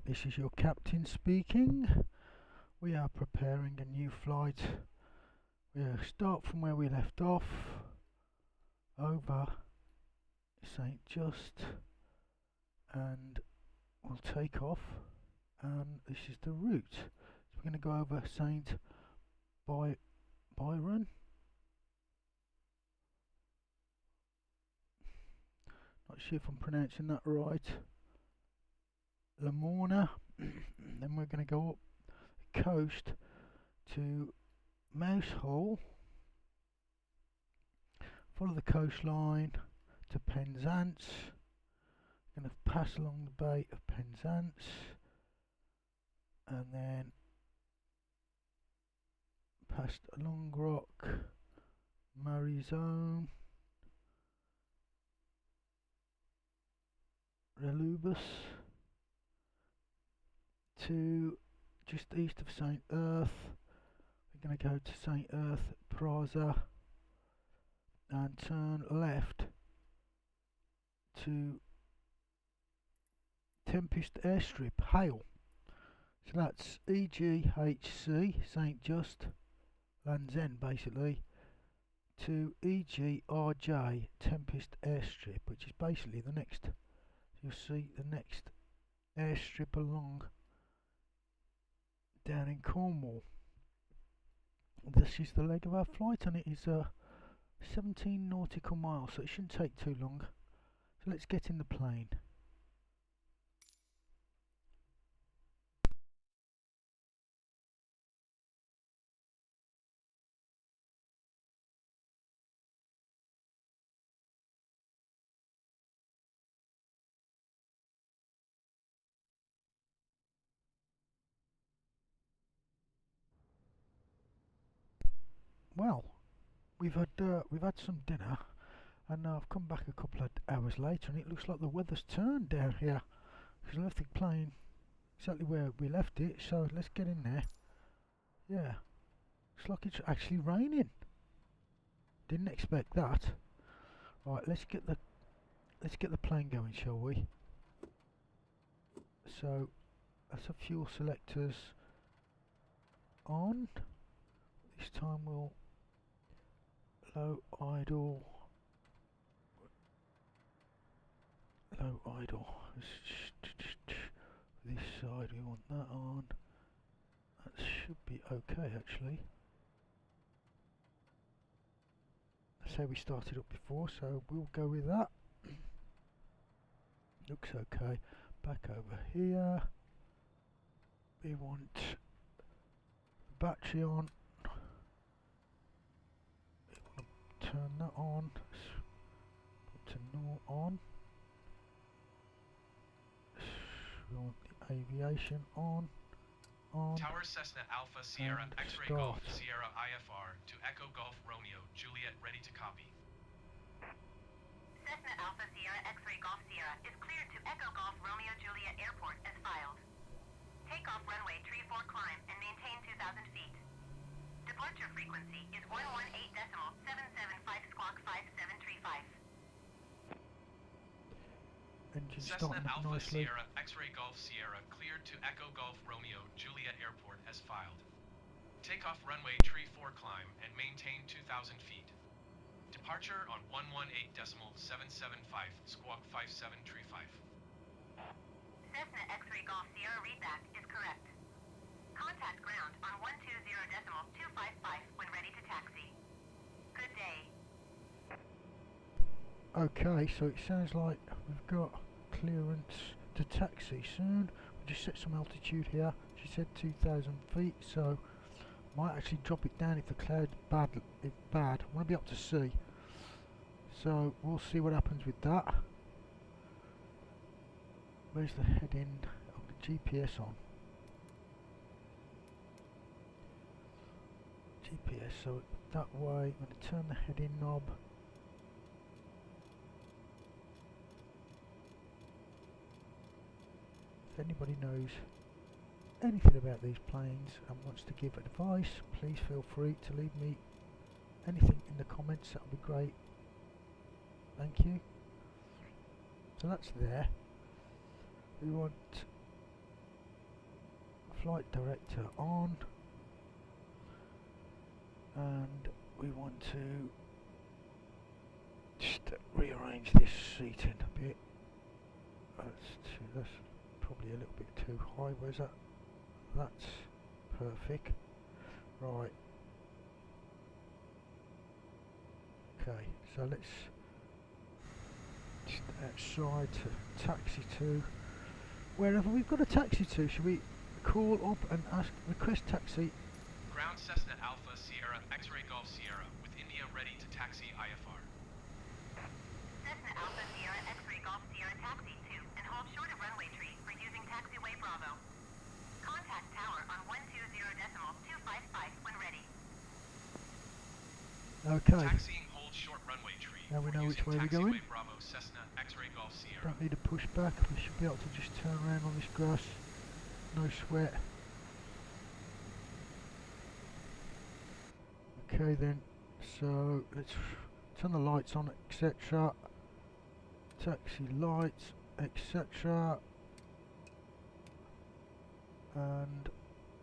This is your captain speaking. We are preparing a new flight. We'll start from where we left off, over St. Just, and we'll take off, and this is the route. So we're going to go over St. Byron. Not sure if I'm pronouncing that right. Lamorna. Then we're going to go up the coast to Mousehole. Follow the coastline to Penzance. Going to pass along the bay of Penzance, and then past Long Rock, Marizone, Relubus, to just east of St. Earth. We're going to go to St. Earth Plaza and turn left to Tempest Airstrip, Hale. So that's EGHC, St. Just, Land's End basically, to EGRJ, Tempest Airstrip, which is basically the next, you'll see the next airstrip along down in Cornwall. This is the leg of our flight, and it is 17 nautical miles, so it shouldn't take too long. So let's get in the plane. Well, we've had some dinner, and I've come back a couple of hours later, and it looks like the weather's turned down here, because I left the plane exactly where we left it. So let's get in there. Yeah, looks like it's actually raining. Didn't expect that. Right, let's get the plane going, shall we? So that's the fuel selectors on. This time we'll low idle. This side we want that on. That should be okay actually. That's how we started up before, so we'll go with that. Looks okay. Back over here. We want the battery on. We want to turn that on. Put to normal on. We want the aviation on. Tower Cessna Alpha Sierra X-Ray Golf Sierra IFR to Echo Golf Romeo Juliet ready to copy. Cessna Alpha Sierra X-Ray Golf Sierra is cleared to Echo Golf Romeo Juliet Airport as filed. Takeoff runway 34 climb and maintain 2,000 feet. Departure frequency is 118.775 squawk 5735. Engine Cessna starting up Alpha nicely. Sierra X-Ray Golf Sierra cleared to Echo Golf Romeo Juliet Airport as filed. Takeoff runway 34 climb and maintain 2,000 feet. Departure on 118.775 squawk 5735. Cessna X-Ray Golf Sierra readback is correct. Contact ground on 120.255 when ready to taxi. Good day. Okay, so it sounds like we've got clearance to taxi soon. We'll just set some altitude here. She said 2,000 feet, so might actually drop it down if the cloud's bad. I want to be up to sea, so we'll see what happens with that. Where's the heading of the GPS on? GPS, so that way. I'm going to turn the heading knob. If anybody knows anything about these planes and wants to give advice, please feel free to leave me anything in the comments. That would be great. Thank you. So that's there. We want flight director on, and we want to just rearrange this seating a bit. That's probably a little bit too high. Where's that? That's perfect. Right. Okay, so let's just outside to taxi to wherever we've got a taxi to. Should we call up and request taxi? Ground Cessna Alpha Sierra X-Ray Golf Sierra with India ready to taxi IFR. Cessna Alpha Sierra X-Ray Golf Sierra taxi to and hold short of runway tree for using taxiway Bravo. Contact tower on 120.255 when ready. Okay. Taxiing hold short runway tree. Now we for know which using way we're going. taxiway Bravo Cessna X-Ray Golf Sierra. Don't need to push back. We should be able to just turn around on this grass. No sweat. Okay then. So let's turn the lights on, etc. Taxi lights, etc. And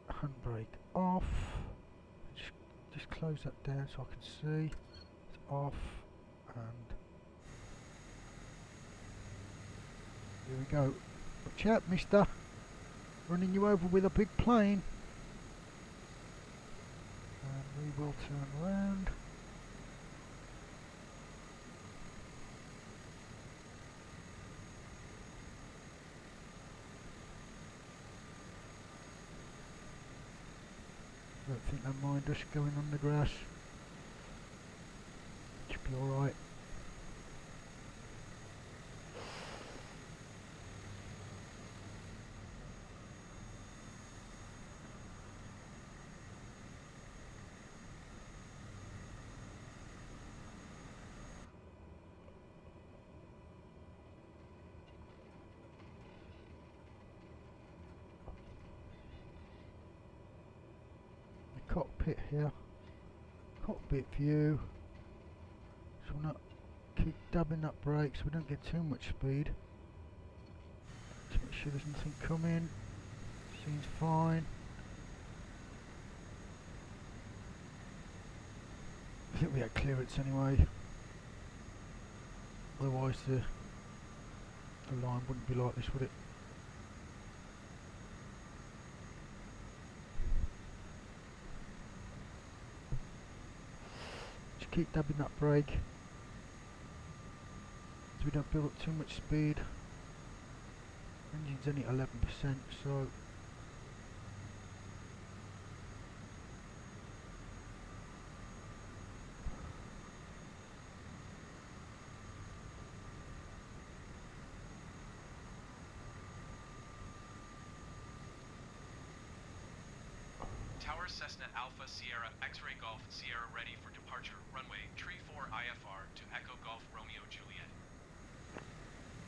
handbrake off. Just close that down so I can see. It's off, and here we go. Watch out, mister. Running you over with a big plane. And we will turn around. Don't think they mind us going on the grass. Should be alright. Cockpit here, cockpit view, so we're not keep dabbing that brake so we don't get too much speed. Just make sure there's nothing coming. Seems fine. I think we had clearance anyway, otherwise the line wouldn't be like this, would it? Keep dabbing that brake so we don't build up too much speed. Engine's only 11%, so Tower Cessna Alpha Sierra X-Ray Golf Sierra ready for departure. Runway Tree 4 IFR to Echo Golf Romeo Juliet.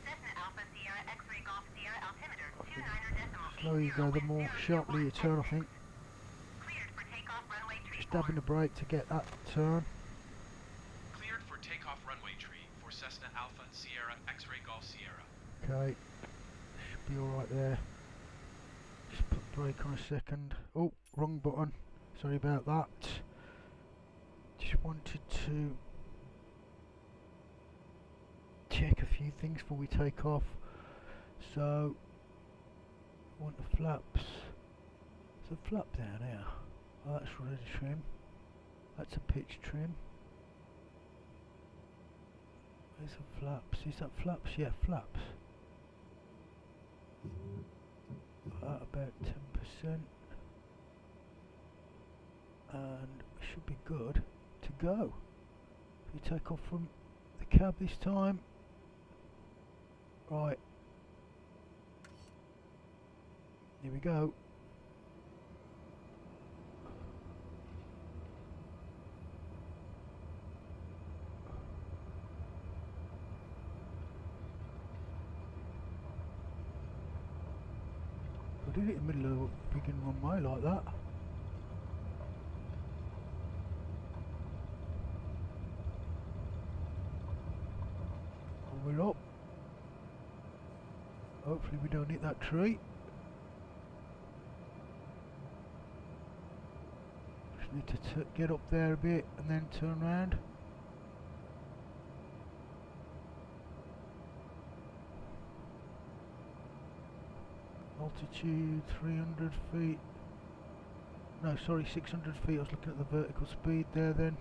Cessna Alpha Sierra X-Ray Golf Sierra altimeter 29.80. slower you go, the more sharply you turn, I think. Cleared for takeoff runway tree Just dabbing the brake to get that turn. Cleared for takeoff runway tree for Cessna Alpha Sierra X-Ray Golf Sierra. Okay, should be alright there. Just put brake on a second. Oh, wrong button. Sorry about that. Just wanted to check a few things before we take off. So, I want the flaps. There's a flap down here. Oh, that's ready to trim. That's a pitch trim. Where's the flaps? Is that flaps? Yeah, flaps. About 10%. And should be good to go. If we take off from the cab this time. Right. Here we go. I did it in the middle of a big runway like that. We're up. Hopefully we don't hit that tree. Need to get up there a bit and then turn round. Altitude 300 feet. No, sorry, 600 feet. I was looking at the vertical speed there then.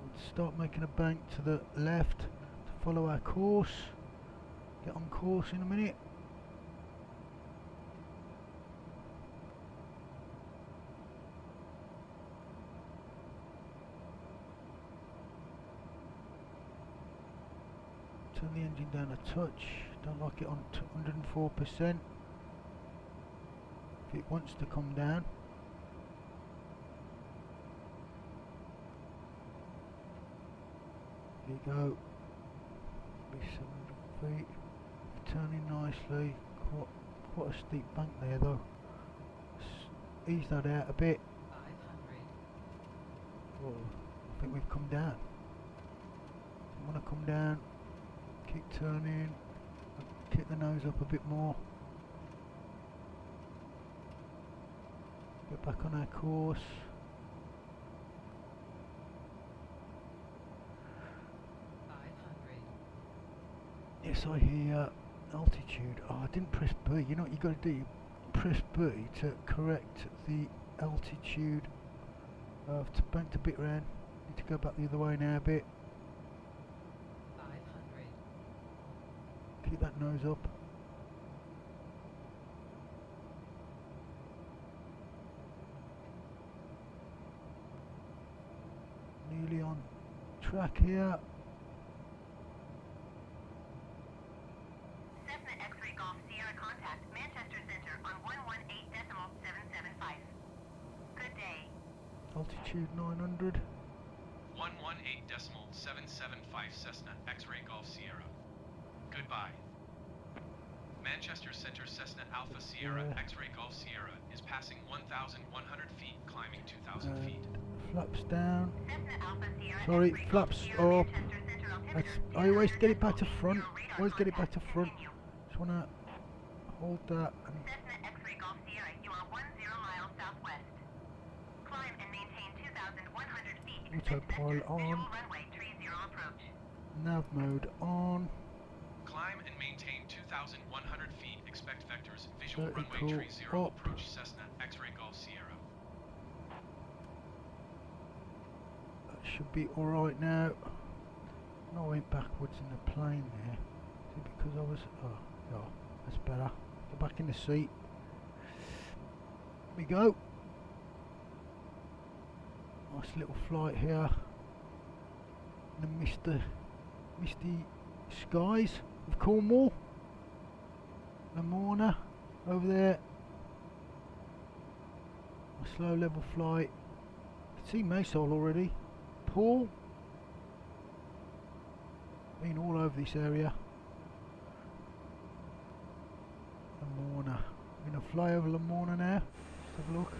We'll start making a bank to the left to follow our course. Get on course in a minute. Turn the engine down a touch. Don't like it on 104%. If it wants to come down. Here you go. Be 700 feet. Turning nicely. Quite a steep bank there though. Ease that out a bit. 500. Oh, I think we've come down. I want to come down. Keep turning. Kick the nose up a bit more. Get back on our course. Yes, I hear altitude. Oh, I didn't press B. You know what you got to do? You press B to correct the altitude. To bank a bit round. Need to go back the other way now a bit. 500. Keep that nose up. Nearly on track here. Cessna X-ray Golf Sierra contact Manchester Center on 118.775. Good day. Altitude 900. 118.775 Cessna X-ray Golf Sierra. Goodbye. Manchester Center Cessna Alpha Sierra Yeah. X-ray Golf Sierra is passing 1,100 feet, climbing 2,000 feet. Flaps down. Cessna Alpha Sierra Sorry, X-ray Golf flaps Sierra up. Manchester Center altimeter I always get it 200 back to decimal front. 0 radar Always get it back to contact. front. Continue. Just wanna hold that and Cessna X-ray Golf Sierra, you are 10 miles southwest. Climb and maintain 2,100 feet. Expect Autopilot vectors. on. Visual runway 30 approach. nav mode on. Climb and maintain 2,100 feet. Expect vectors. Visual runway Vertical 30 up. approach Cessna X-ray Golf Sierra. That should be alright now. No, I went backwards in the plane there. Is it because I was... Oh, that's better. Get back in the seat. Here we go. Nice little flight here. In the misty skies of Cornwall. Lamorna over there. A slow level flight. I can see Michales already. Paul. Been all over this area. Lamorna. We're going to fly over Lamorna now. Let's have a look.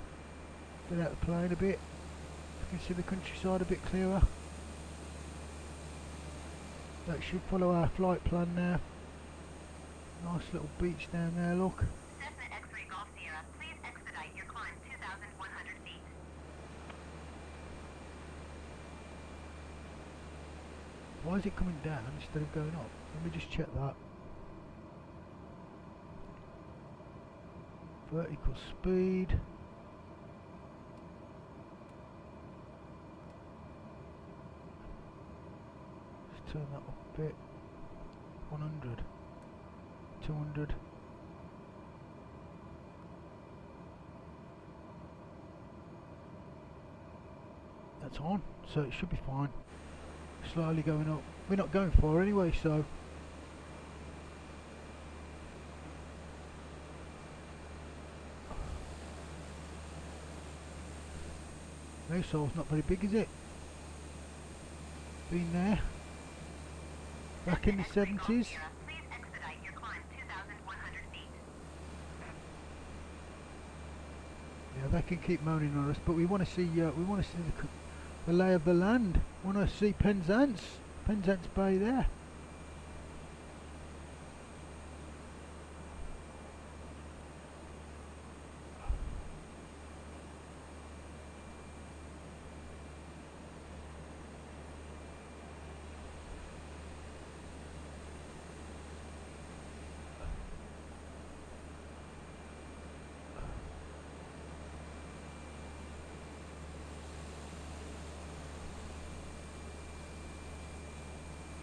Get out the plane a bit. You can see the countryside a bit clearer. That should follow our flight plan now. Nice little beach down there, look. Cessna X-ray Golf Sierra, please expedite your climb 2,100 feet. Why is it coming down instead of going up? Let me just check that. Vertical speed. Let's turn that up a bit. 100. 200. That's on, so it should be fine. Slowly going up. We're not going far anyway, so Michales not very big, is it? Been there back in the Cessna X-ray Golf 70s. Sierra, please expedite your climb 2,100 feet. Yeah, they can keep moaning on us, but we want to see the lay of the land. Want to see Penzance Bay there.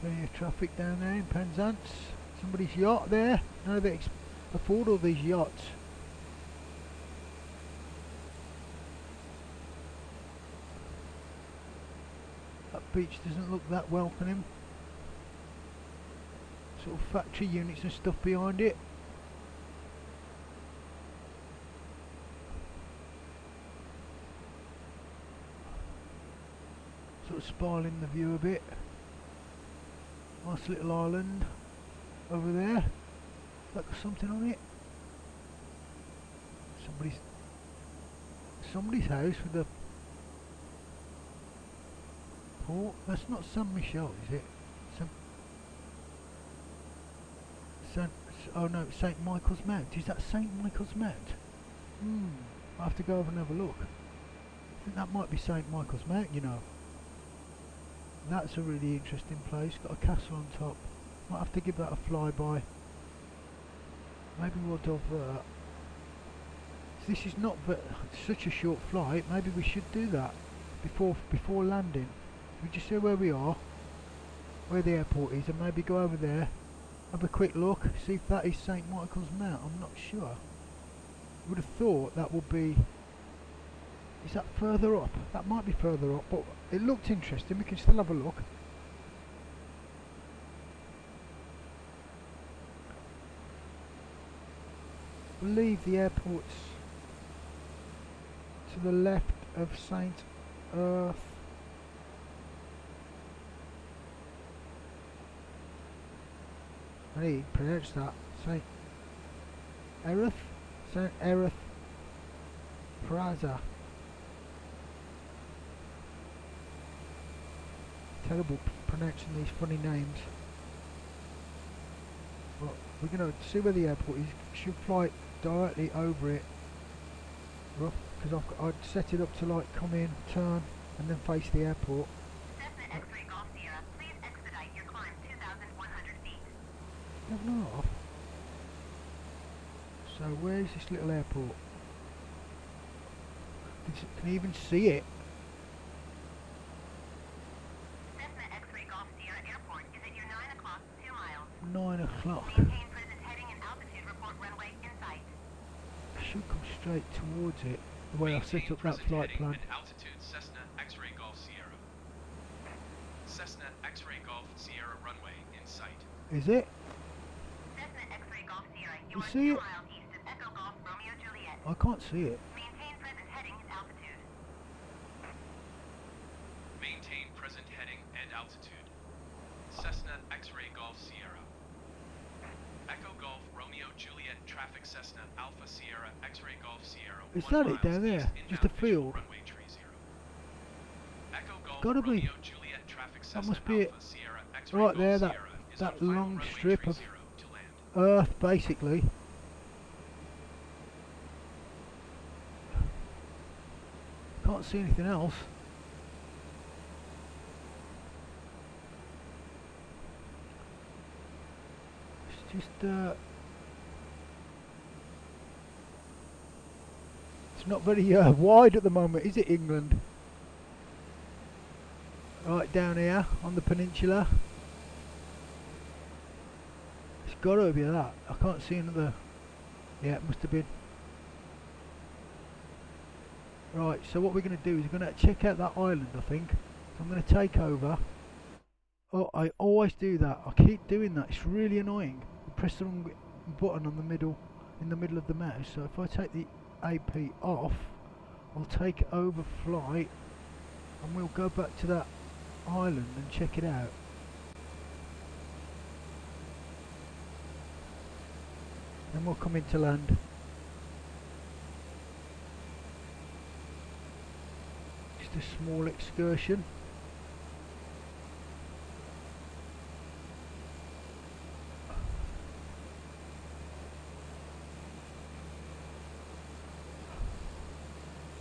Plenty of traffic down there in Penzance. Somebody's yacht there. No, they afford all these yachts. That beach doesn't look that welcoming. Sort of factory units and stuff behind it. Sort of spoiling the view a bit. Nice little island over there. Look, something on it. Somebody's house with a port. That's not Saint Michales, is it? Oh no, Saint Michael's Mount. Is that Saint Michael's Mount? I'll have to go over and have a look. I think that might be Saint Michael's Mount, you know. That's a really interesting place. Got a castle on top. Might have to give that a flyby. Maybe we'll divert. This is not such a short flight. Maybe we should do that before landing. We just see where we are, where the airport is, and maybe go over there, have a quick look, see if that is St Michael's Mount. I'm not sure. I would have thought that would be. Is that further up? That might be further up, but it looked interesting. We can still have a look. I believe the airport's to the left of Saint Earth. I need to pronounce that. Saint Erith? Saint Erith Plaza. Terrible pronouncing these funny names. But we're going to see where the airport is. Should fly directly over it. Because I'd set it up to like come in, turn, and then face the airport. Cessna X-Ray Golf Sierra, please expedite your climb 2,100 feet. Never off. So where's this little airport? Can you even see it? Cessna X-Ray Golf Sierra Airport is at your 9 o'clock, 2 miles. 9 o'clock. Maintain present heading and altitude, report runway in sight. I should come straight towards it. The way I set up that flight plan. And altitude Cessna X-Ray Golf Sierra. Cessna X-Ray Golf Sierra runway in sight. Is it? Cessna X-Ray Golf Sierra, you You are see 2 it? miles east of Echo Golf Romeo Juliet. I can't see it. Maintain present heading and altitude. Maintain present heading and altitude. Cessna X-Ray Golf Sierra. Echo Golf Romeo Juliet traffic Cessna Alpha Sierra X-Ray Golf Sierra. Is 1 that it miles down there? east Just a inbound visual field? Runway 30. Echo Golf Gotta be. Romeo Juliet traffic Cessna must be it. Alpha Sierra X-Ray Right Golf there, that Sierra is on that final long runway strip of 30 to land. Earth, basically. Can't see anything else. It's just it's not very wide at the moment, is it, England? Right down here on the peninsula. It's got to be that. I can't see another. Yeah, it must have been. Right, so what we're going to do is we're going to check out that island, I think. So I'm going to take over. Oh, I always do that. I keep doing that. It's really annoying. You press the wrong button on the middle, in the middle of the mouse. So if I take the AP off, I'll take over flight, and we'll go back to that island and check it out. Then we'll come into land. Just a small excursion.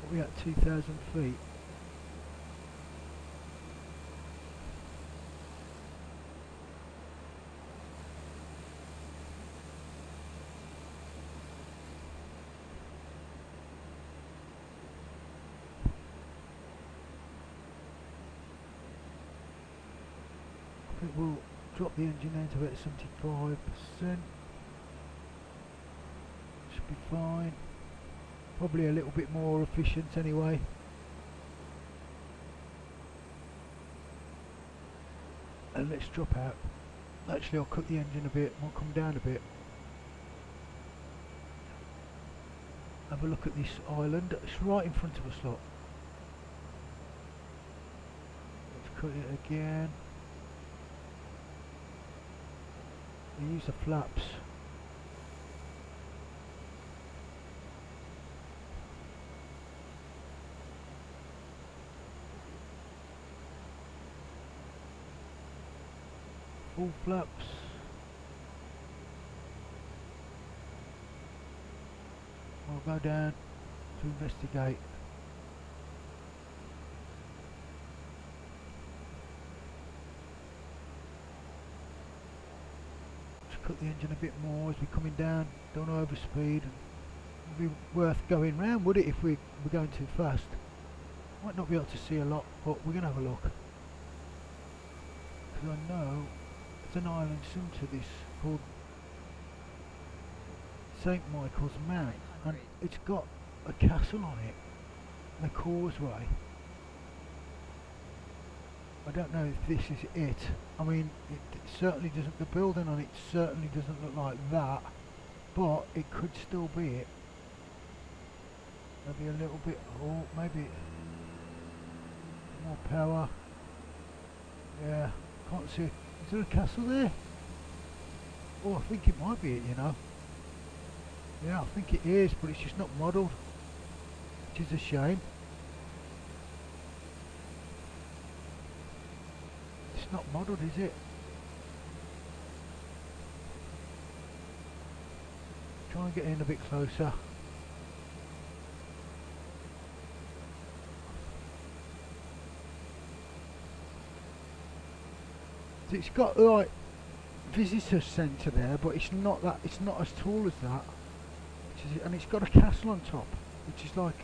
What are we at, 2,000 feet? I think we'll Drop the engine down to about 75%. Should be fine. Probably a little bit more efficient anyway. And let's drop out. Actually, I'll cut the engine a bit. I'll come down a bit. Have a look at this island. It's right in front of us, look. Let's cut it again. We use the flaps. Full flaps. I'll go down to investigate. Just cut the engine a bit more as we're coming down. Don't overspeed. It would be worth going round, would it, if we're going too fast? Might not be able to see a lot, but we're going to have a look. Because I know there's an island similar to this called Saint Michales Mount, and it's got a castle on it, and a causeway. I don't know if this is it. I mean, it certainly doesn't, the building on it certainly doesn't look like that, but it could still be it. Maybe a little bit, oh, maybe more power. Yeah, can't see. Is there a castle there? Oh, I think it might be it, you know. Yeah, I think it is, but it's just not modelled, which is a shame. It's not modelled, is it? Try and get in a bit closer. It's got like visitor centre there, but it's not that. It's not as tall as that. And it's got a castle on top, which is like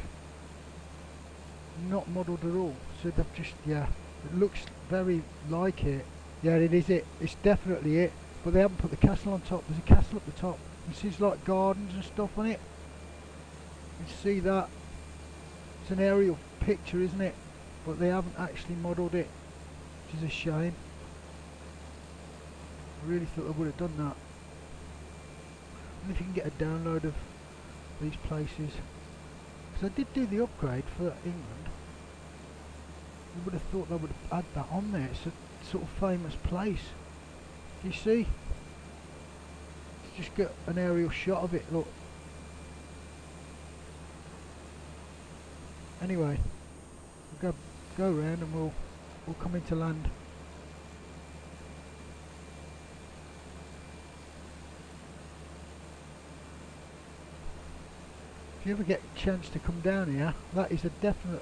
not modelled at all. So they've just, yeah, it looks very like it. Yeah, it is it. It's definitely it. But they haven't put the castle on top. There's a castle at the top. You see, it's like gardens and stuff on it. You see that? It's an aerial picture, isn't it? But they haven't actually modelled it, which is a shame. I really thought they would have done that. And if you can get a download of these places, because I did do the upgrade for England, you would have thought they would have had that on there. It's a sort of famous place. Do you see? Let's just get an aerial shot of it. Look. Anyway, we'll go round and we'll come into land. If you ever get a chance to come down here, that is a definite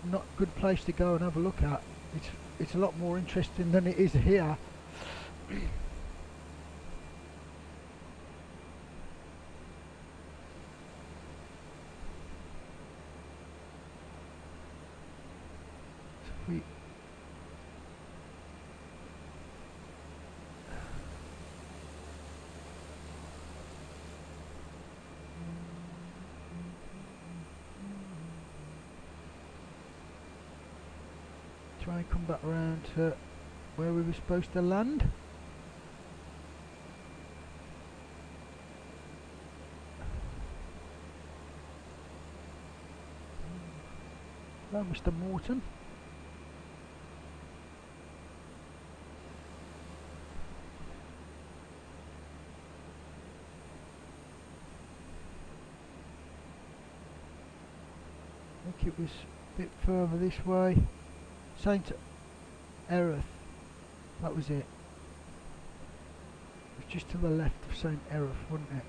not good place to go and have a look at. It's a lot more interesting than it is here. So if try and come back around to where we were supposed to land. Hello, Mr. Morton. I think it was a bit further this way. Saint Michales, that was it. It was just to the left of Saint Michales, wasn't it?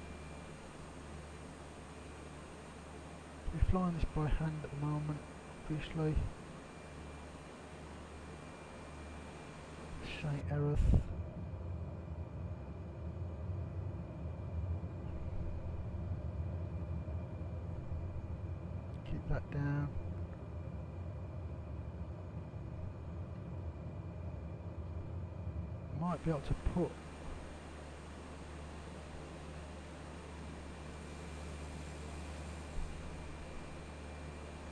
We're flying this by hand at the moment, obviously. Saint Michales. Keep that down. might be able to put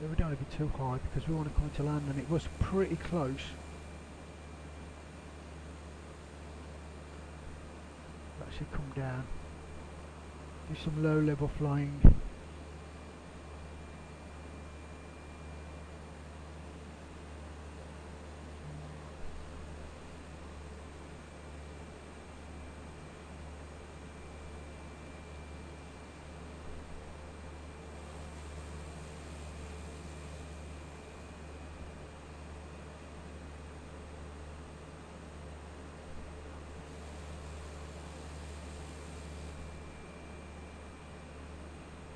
we don't want to be too high because we want to come into land, and it was pretty close. That should come down. Do some low level flying.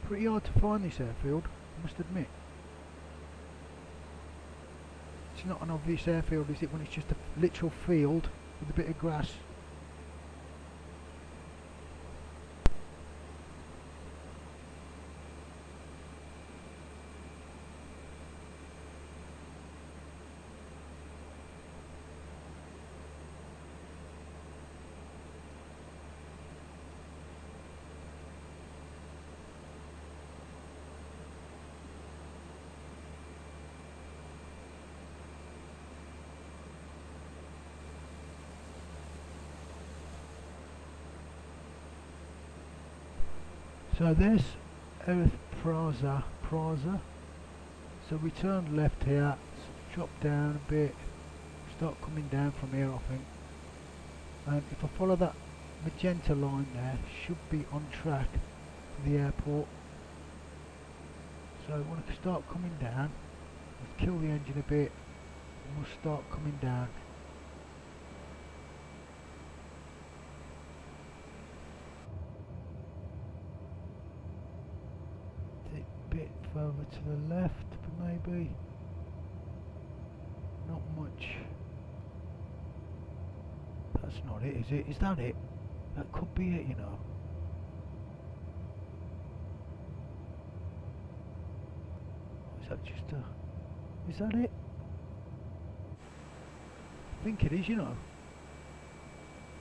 Pretty hard to find this airfield, I must admit. It's not an obvious airfield, is it, when it's just a literal field with a bit of grass? So there's Praza. So we turn left here, drop down a bit, start coming down from here I think. And if I follow that magenta line there, should be on track to the airport. So when I start coming down, let's kill the engine a bit and we'll start coming down. Bit further to the left, but maybe not much. That's not it, is it? Is that it? That could be it, you know. Is that just a... Is that it? I think it is, you know.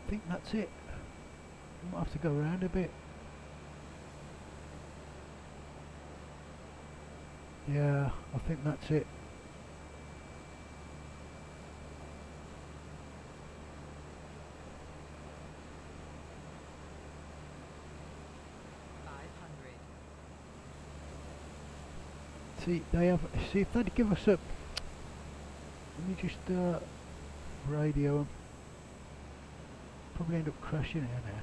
I think that's it. We might have to go around a bit. Yeah, I think that's it. See, they have. See if they'd give us a. Let me just radio them. Probably end up crashing here now.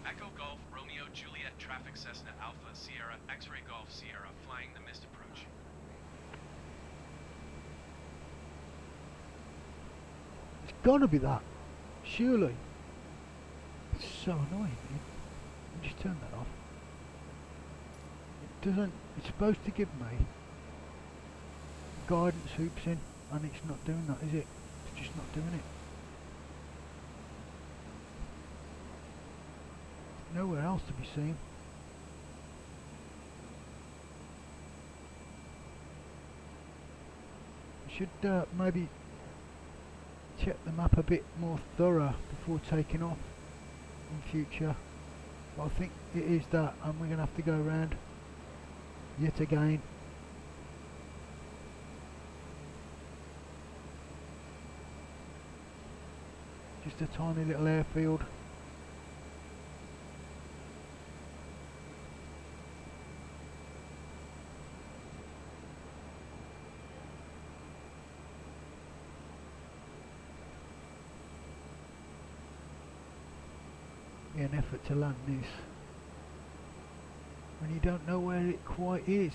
Echo Golf Romeo Juliet traffic Cessna Alpha Sierra X-ray Golf Sierra flying the missed approach. It's gotta be that. Surely. It's so annoying. Let me just turn that off. It doesn't. It's supposed to give me guidance hoops in, and it's not doing that, is it? It's just not doing it. Nowhere else to be seen. I should maybe check the map a bit more thorough before taking off in future. But I think it is that, and we're going to have to go around yet again. Just a tiny little airfield. An effort to land this when you don't know where it quite is.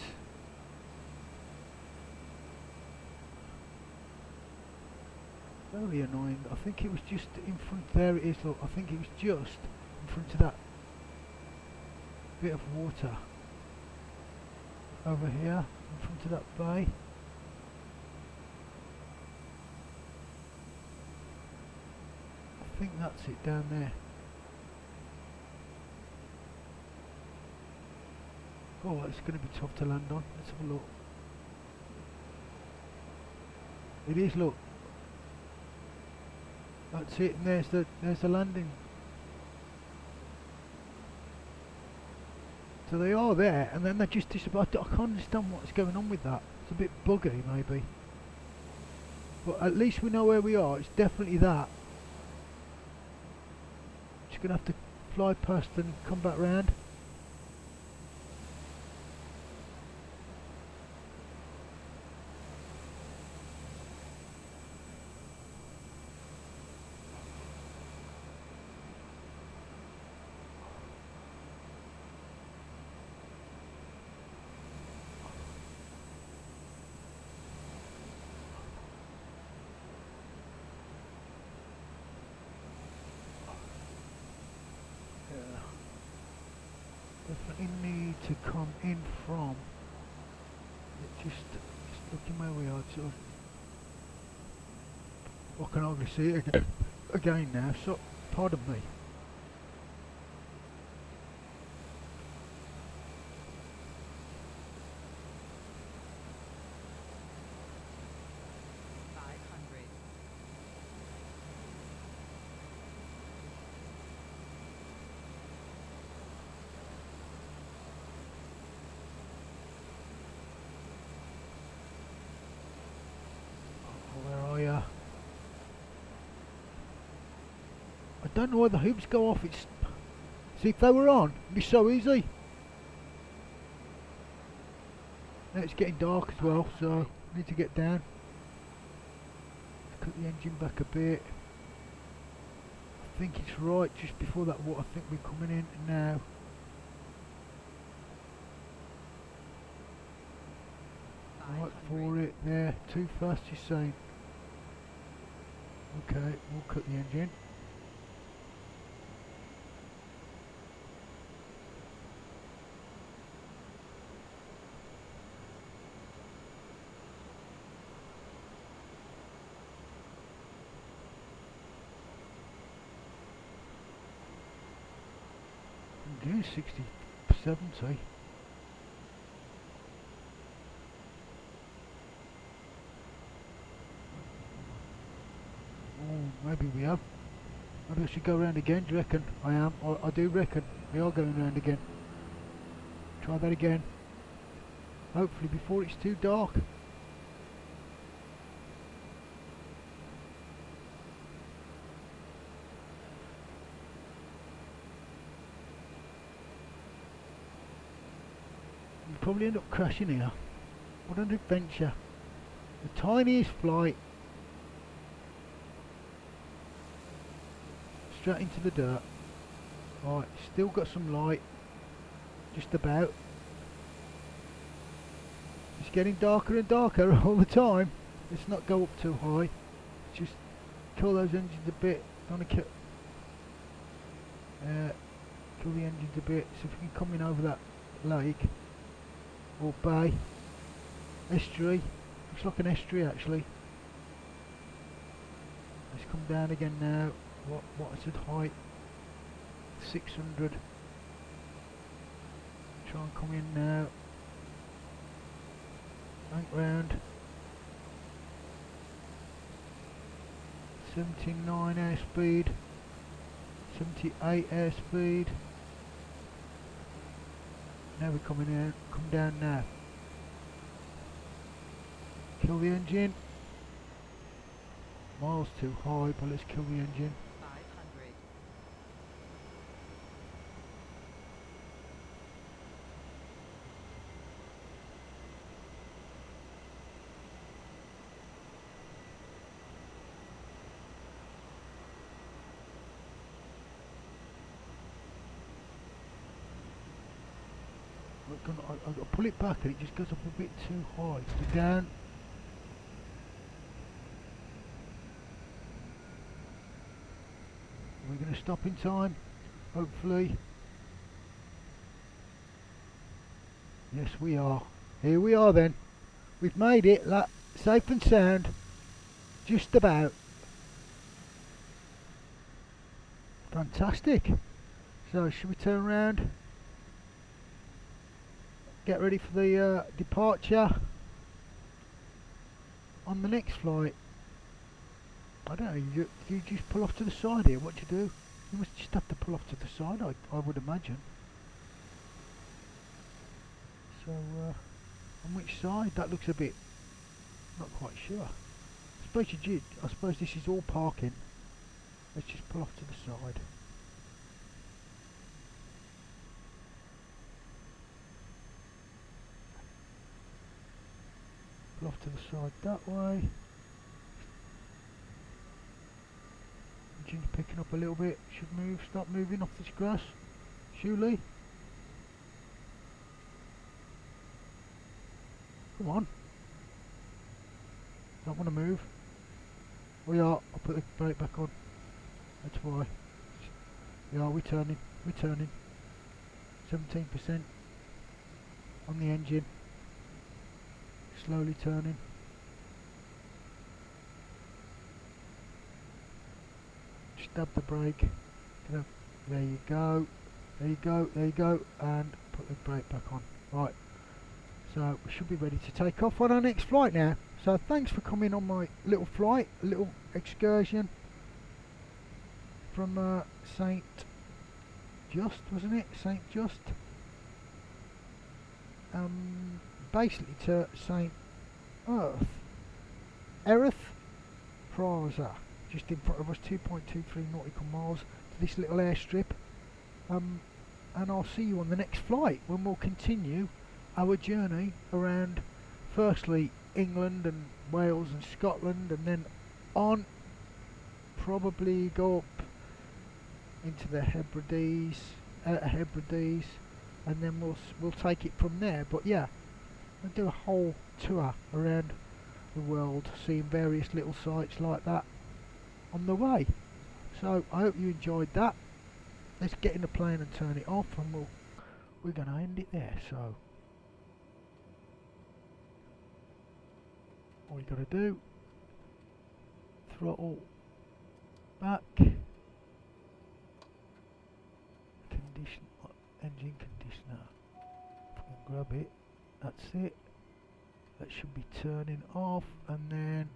Very annoying. I think it was just in front. There it is, look. I think it was just in front of that bit of water over here, in front of that bay. I think that's it down there. Oh, it's going to be tough to land on. Let's have a look. It is, look. That's it, and there's the landing. So they are there, and then they just disappear. I can't understand what's going on with that. It's a bit buggy, maybe. But at least we know where we are. It's definitely that. Just gonna have to fly past and come back round. Definitely need to come in from. Just looking where we are. Sort of. I can hardly see it again now. So pardon me. 500. Where are you? I don't know why the hoops go off. It's see if they were on, it'd be so easy. Now it's getting dark as well, so I need to get down. Cut the engine back a bit. I think it's right just before that water. I think we're coming in now. Right 500. for it there. Too fast, you're saying. Okay, we'll cut the engine. I'm doing 60, 70. Oh, maybe we have. Maybe I should go round again, do you reckon? I am. I do reckon. We are going round again. Try that again. Hopefully before it's too dark. We'll probably end up crashing here. What an adventure. The tiniest flight. Straight into the dirt. Right, still got some light. Just about. It's getting darker and darker all the time. Let's not go up too high. Just kill those engines a bit. Don't want to kill the engines a bit. So if we can come in over that lake or bay. Estuary. Looks like an estuary actually. Let's come down again now. What is the height? 600. Try and come in now. Bank round. 79 airspeed. 78 airspeed. Now we're coming in. Come down now. Kill the engine. Miles too high, but let's kill the engine. 500. I'll pull it back and it just goes up a bit too high. So down. We're going to stop in time, hopefully. Yes, we are. Here we are then. We've made it, safe and sound. Just about. Fantastic. So, should we turn around? get ready for the departure on the next flight. I don't know, you just pull off to the side here, what do you do? You must just have to pull off to the side, I would imagine. So, on which side? That looks a bit, not quite sure. I suppose this is all parking. Let's just pull off to the side. Pull off to the side that way. Engine's picking up a little bit. Should start moving off this grass. Surely. Come on. Don't want to move. We are. I'll put the brake back on. That's why. Yeah, we're turning. 17% on the engine. Slowly turning. Stab the brake. There you go. And put the brake back on. Right. So we should be ready to take off on our next flight now. So thanks for coming on my little flight, little excursion from Saint Just, wasn't it? Saint Just. Basically to Saint Erith Plaza, just in front of us, 2.23 nautical miles to this little airstrip. And I'll see you on the next flight when we'll continue our journey around, firstly England and Wales and Scotland, and then on, probably go up into the Hebrides, and then we'll take it from there. But yeah, we'll do a whole tour around the world, seeing various little sites like that on the way. So I hope you enjoyed that. Let's get in the plane and turn it off, and we're going to end it there. So all you got to do, throttle back, engine conditioner, if I can grab it, that's it. That should be turning off, and then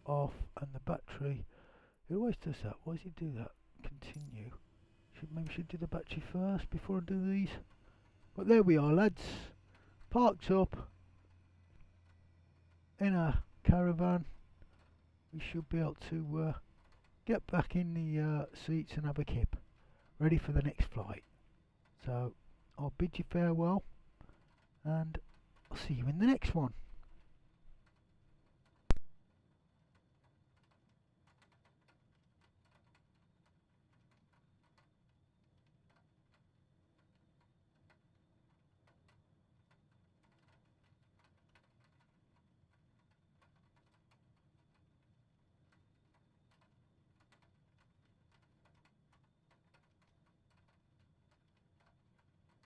off, and the battery, it always does that. Why does it do that? Continue. Maybe should do the battery first before I do these. But there we are, lads, parked up in a caravan. We should be able to get back in the seats and have a kip, ready for the next flight. So I'll bid you farewell, and I'll see you in the next one.